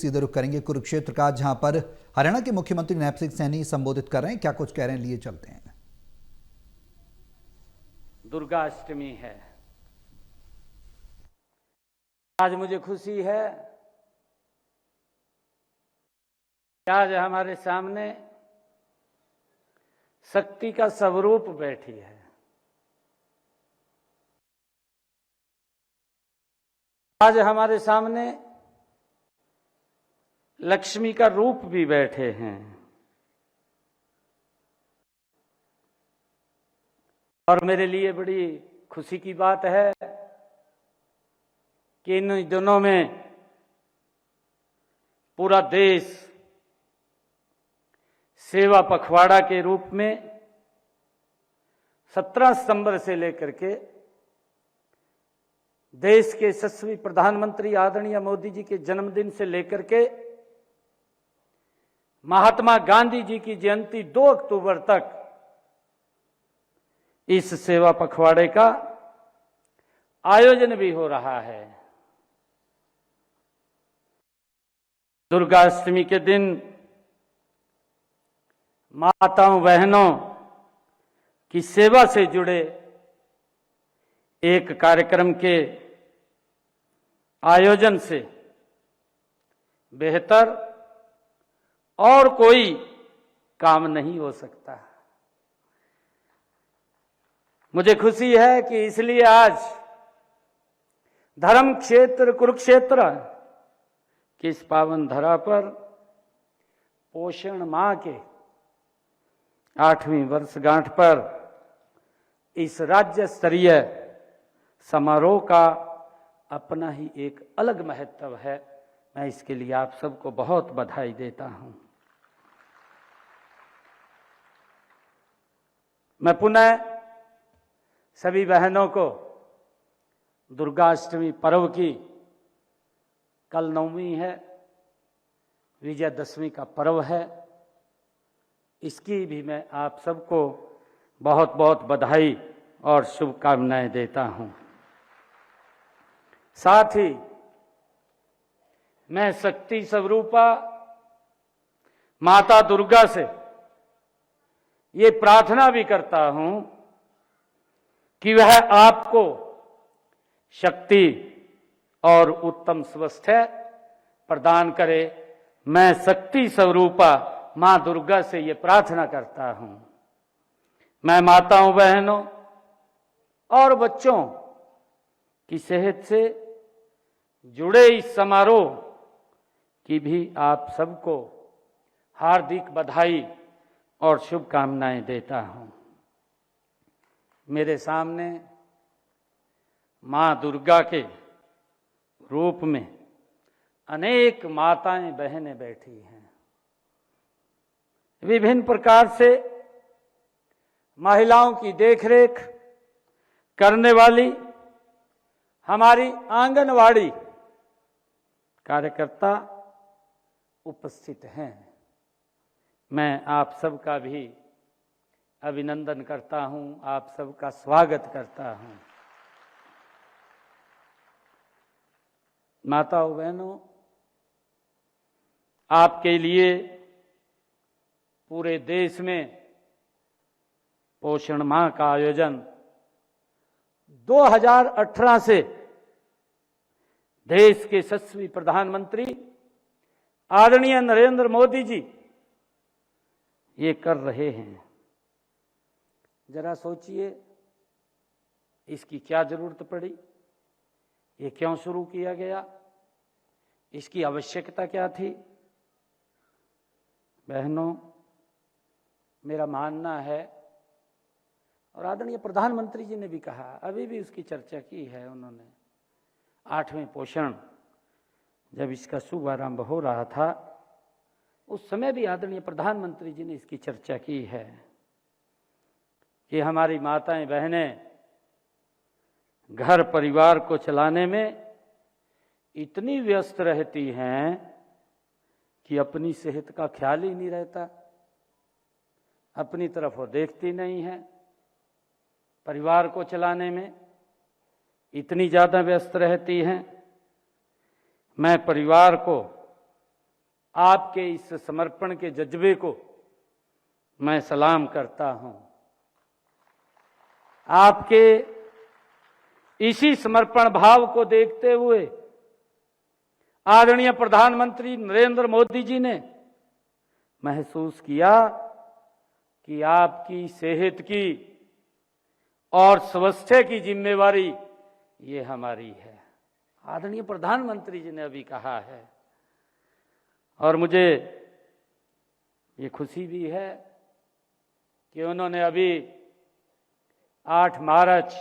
सीधे रुख करेंगे कुरुक्षेत्र का, जहां पर हरियाणा के मुख्यमंत्री नैब सिंह सैनी संबोधित कर रहे हैं। क्या कुछ कह रहे हैं, लिए चलते हैं। दुर्गा अष्टमी है। आज मुझे खुशी है कि आज हमारे सामने शक्ति का स्वरूप बैठी है। आज हमारे सामने लक्ष्मी का रूप भी बैठे हैं और मेरे लिए बड़ी खुशी की बात है कि इन दिनों में पूरा देश सेवा पखवाड़ा के रूप में 17 सितंबर से लेकर के देश के यशस्वी प्रधानमंत्री आदरणीय मोदी जी के जन्मदिन से लेकर के महात्मा गांधी जी की जयंती 2 अक्टूबर तक इस सेवा पखवाड़े का आयोजन भी हो रहा है। दुर्गाष्टमी के दिन माताओं बहनों की सेवा से जुड़े एक कार्यक्रम के आयोजन से बेहतर और कोई काम नहीं हो सकता। मुझे खुशी है कि इसलिए आज धर्म क्षेत्र कुरुक्षेत्र की इस पावन धरा पर पोषण माह के 8वीं वर्षगांठ पर इस राज्य स्तरीय समारोह का अपना ही एक अलग महत्व है। मैं इसके लिए आप सबको बहुत बधाई देता हूं। मैं पुनः सभी बहनों को दुर्गाष्टमी पर्व की, कल नवमी है, विजयदशमी का पर्व है, इसकी भी मैं आप सबको बहुत बहुत बधाई और शुभकामनाएं देता हूं। साथ ही मैं शक्ति स्वरूपा माता दुर्गा से ये प्रार्थना भी करता हूं कि वह आपको शक्ति और उत्तम स्वास्थ्य प्रदान करे। मैं शक्ति स्वरूपा मां दुर्गा से ये प्रार्थना करता हूं। मैं माताओं बहनों और बच्चों की सेहत से जुड़े इस समारोह की भी आप सबको हार्दिक बधाई और शुभकामनाएं देता हूं। मेरे सामने मां दुर्गा के रूप में अनेक माताएं बहनें बैठी हैं। विभिन्न प्रकार से महिलाओं की देखरेख करने वाली हमारी आंगनवाड़ी कार्यकर्ता उपस्थित हैं। मैं आप सबका भी अभिनंदन करता हूं, आप सबका स्वागत करता हूं। माताओं बहनों, आपके लिए पूरे देश में पोषण माह का आयोजन 2018 से देश के यशस्वी प्रधानमंत्री आदरणीय नरेंद्र मोदी जी ये कर रहे हैं। जरा सोचिए, इसकी क्या जरूरत पड़ी, ये क्यों शुरू किया गया, इसकी आवश्यकता क्या थी। बहनों, मेरा मानना है, और आदरणीय प्रधानमंत्री जी ने भी कहा, अभी भी उसकी चर्चा की है उन्होंने, 8वें पोषण जब इसका शुभारंभ हो रहा था उस समय भी आदरणीय प्रधानमंत्री जी ने इसकी चर्चा की है कि हमारी माताएं बहनें घर परिवार को चलाने में इतनी व्यस्त रहती हैं कि अपनी सेहत का ख्याल ही नहीं रहता, अपनी तरफ वो देखती नहीं है। परिवार को चलाने में इतनी ज़्यादा व्यस्त रहती हैं। मैं परिवार को आपके इस समर्पण के जज्बे को मैं सलाम करता हूं। आपके इसी समर्पण भाव को देखते हुए आदरणीय प्रधानमंत्री नरेंद्र मोदी जी ने महसूस किया कि आपकी सेहत की और स्वास्थ्य की जिम्मेवारी ये हमारी है। आदरणीय प्रधानमंत्री जी ने अभी कहा है और मुझे ये खुशी भी है कि उन्होंने अभी 8 मार्च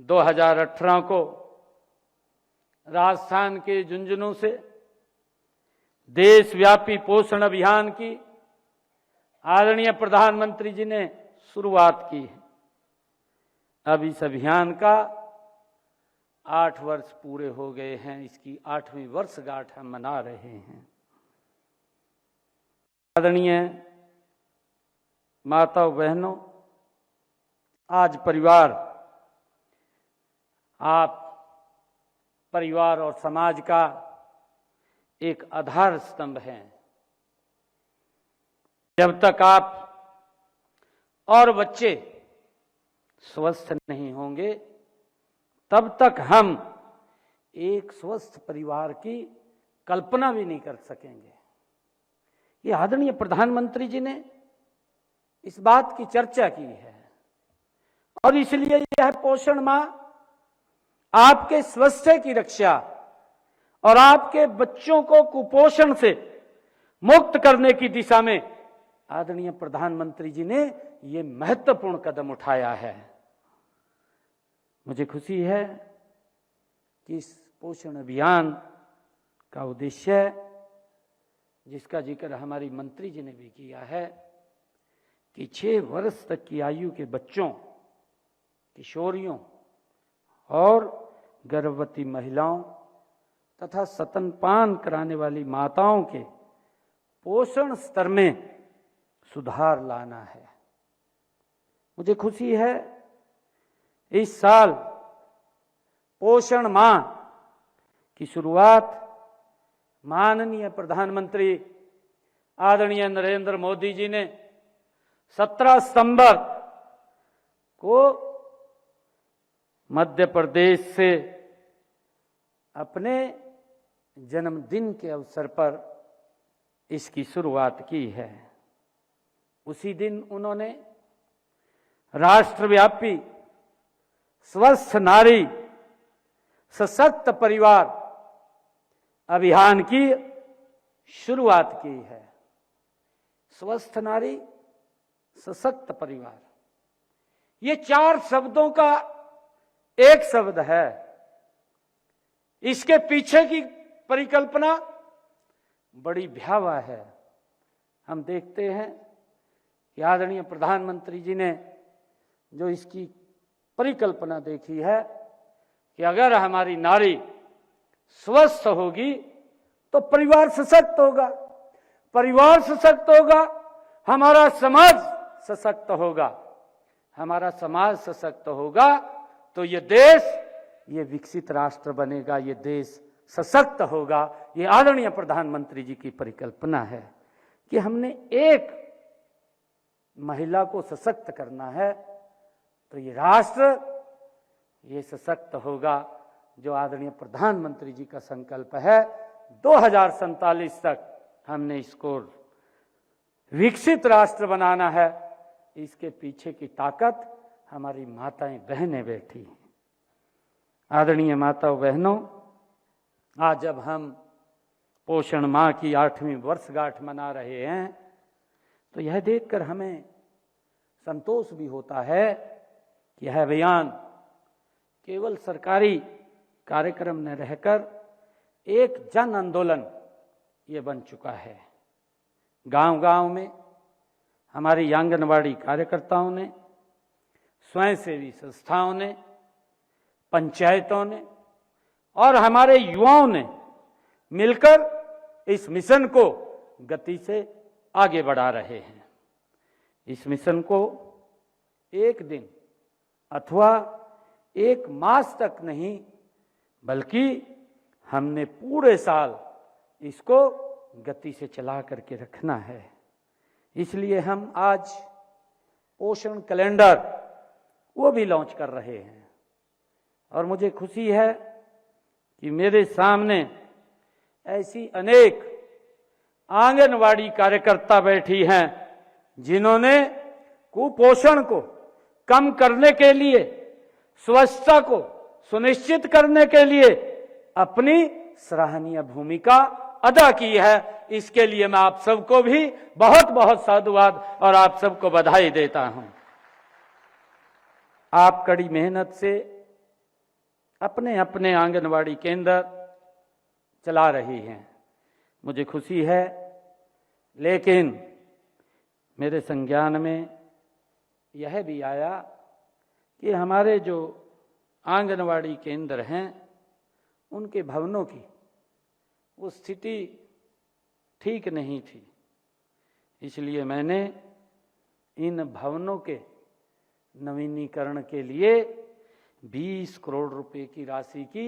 2018 को राजस्थान के झुंझुनू से देशव्यापी पोषण अभियान की आदरणीय प्रधानमंत्री जी ने शुरुआत की है। अब इस अभियान का 8 वर्ष पूरे हो गए हैं। इसकी 8वीं वर्षगांठ हम मना रहे हैं। आदरणीय माताओं बहनों, आज आप परिवार और समाज का एक आधार स्तंभ हैं। जब तक आप और बच्चे स्वस्थ नहीं होंगे तब तक हम एक स्वस्थ परिवार की कल्पना भी नहीं कर सकेंगे। ये आदरणीय प्रधानमंत्री जी ने इस बात की चर्चा की है और इसलिए यह पोषण माह आपके स्वास्थ्य की रक्षा और आपके बच्चों को कुपोषण से मुक्त करने की दिशा में आदरणीय प्रधानमंत्री जी ने ये महत्वपूर्ण कदम उठाया है। मुझे खुशी है कि इस पोषण अभियान का उद्देश्य, जिसका जिक्र हमारी मंत्री जी ने भी किया है, कि 6 वर्ष तक की आयु के बच्चों, किशोरियों और गर्भवती महिलाओं तथा स्तनपान कराने वाली माताओं के पोषण स्तर में सुधार लाना है। मुझे खुशी है इस साल पोषण माह की शुरुआत माननीय प्रधानमंत्री आदरणीय नरेंद्र मोदी जी ने 17 सितंबर को मध्य प्रदेश से अपने जन्मदिन के अवसर पर इसकी शुरुआत की है। उसी दिन उन्होंने राष्ट्रव्यापी स्वस्थ नारी सशक्त परिवार अभियान की शुरुआत की है। स्वस्थ नारी सशक्त परिवार, ये 4 शब्दों का एक शब्द है। इसके पीछे की परिकल्पना बड़ी भयावह है। हम देखते हैं कि आदरणीय प्रधानमंत्री जी ने जो इसकी परिकल्पना देखी है कि अगर हमारी नारी स्वस्थ होगी तो परिवार सशक्त होगा, परिवार सशक्त होगा, हमारा समाज सशक्त होगा, हमारा समाज सशक्त होगा तो ये देश, ये विकसित राष्ट्र बनेगा, ये देश सशक्त होगा। ये आदरणीय प्रधानमंत्री जी की परिकल्पना है कि हमने एक महिला को सशक्त करना है तो ये राष्ट्र ये सशक्त होगा। जो आदरणीय प्रधानमंत्री जी का संकल्प है 2047 तक हमने इसको विकसित राष्ट्र बनाना है। इसके पीछे की ताकत हमारी माताएं बहनें बैठी हैं। आदरणीय माताओं बहनों, आज जब हम पोषण माह की 8वीं वर्षगांठ मना रहे हैं तो यह देखकर हमें संतोष भी होता है कि यह अभियान केवल सरकारी कार्यक्रम न रहकर एक जन आंदोलन ये बन चुका है। गांव-गांव में हमारी आंगनवाड़ी कार्यकर्ताओं ने, स्वयंसेवी संस्थाओं ने, पंचायतों ने और हमारे युवाओं ने मिलकर इस मिशन को गति से आगे बढ़ा रहे हैं। इस मिशन को एक दिन अथवा एक मास तक नहीं, बल्कि हमने पूरे साल इसको गति से चला करके रखना है। इसलिए हम आज पोषण कैलेंडर वो भी लॉन्च कर रहे हैं और मुझे खुशी है कि मेरे सामने ऐसी अनेक आंगनवाड़ी कार्यकर्ता बैठी हैं जिन्होंने कुपोषण को कम करने के लिए, स्वच्छता को सुनिश्चित करने के लिए अपनी सराहनीय भूमिका अदा की है। इसके लिए मैं आप सबको भी बहुत बहुत साधुवाद और आप सबको बधाई देता हूं। आप कड़ी मेहनत से अपने अपने आंगनवाड़ी केंद्र चला रही हैं, मुझे खुशी है। लेकिन मेरे संज्ञान में यह भी आया कि हमारे जो आंगनवाड़ी केंद्र हैं उनके भवनों की वो स्थिति ठीक नहीं थी। इसलिए मैंने इन भवनों के नवीनीकरण के लिए 20 करोड़ रुपए की राशि की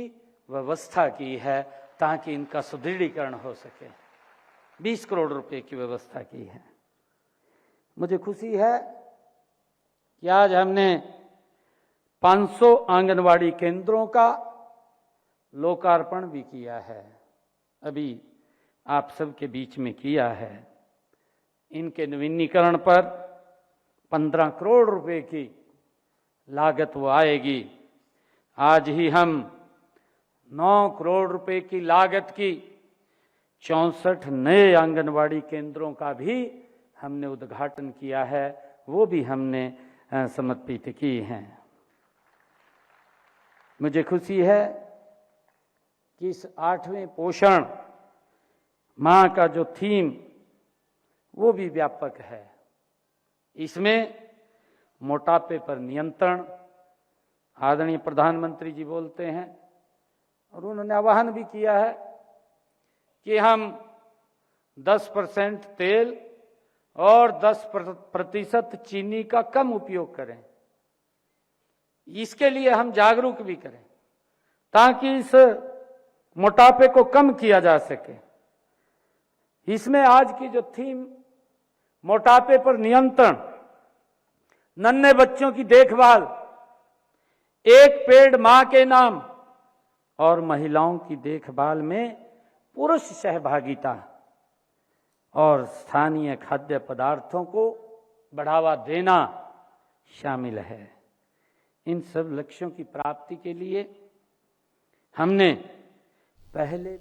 व्यवस्था की है ताकि इनका सुदृढ़ीकरण हो सके। 20 करोड़ रुपए की व्यवस्था की है। मुझे खुशी है कि आज हमने 500 आंगनवाड़ी केंद्रों का लोकार्पण भी किया है, अभी आप सबके बीच में किया है। इनके नवीनीकरण पर 15 करोड़ रुपए की लागत वो आएगी। आज ही हम 9 करोड़ रुपए की लागत की 64 नए आंगनवाड़ी केंद्रों का भी हमने उद्घाटन किया है, वो भी हमने समर्पित की हैं। मुझे खुशी है कि इस 8वें पोषण माह का जो थीम वो भी व्यापक है। इसमें मोटापे पर नियंत्रण, आदरणीय प्रधानमंत्री जी बोलते हैं और उन्होंने आह्वान भी किया है कि हम 10% तेल और 10% चीनी का कम उपयोग करें। इसके लिए हम जागरूक भी करें ताकि इस मोटापे को कम किया जा सके। इसमें आज की जो थीम मोटापे पर नियंत्रण, नन्हे बच्चों की देखभाल, एक पेड़ मां के नाम और महिलाओं की देखभाल में पुरुष सहभागिता और स्थानीय खाद्य पदार्थों को बढ़ावा देना शामिल है। इन सब लक्ष्यों की प्राप्ति के लिए हमने पहले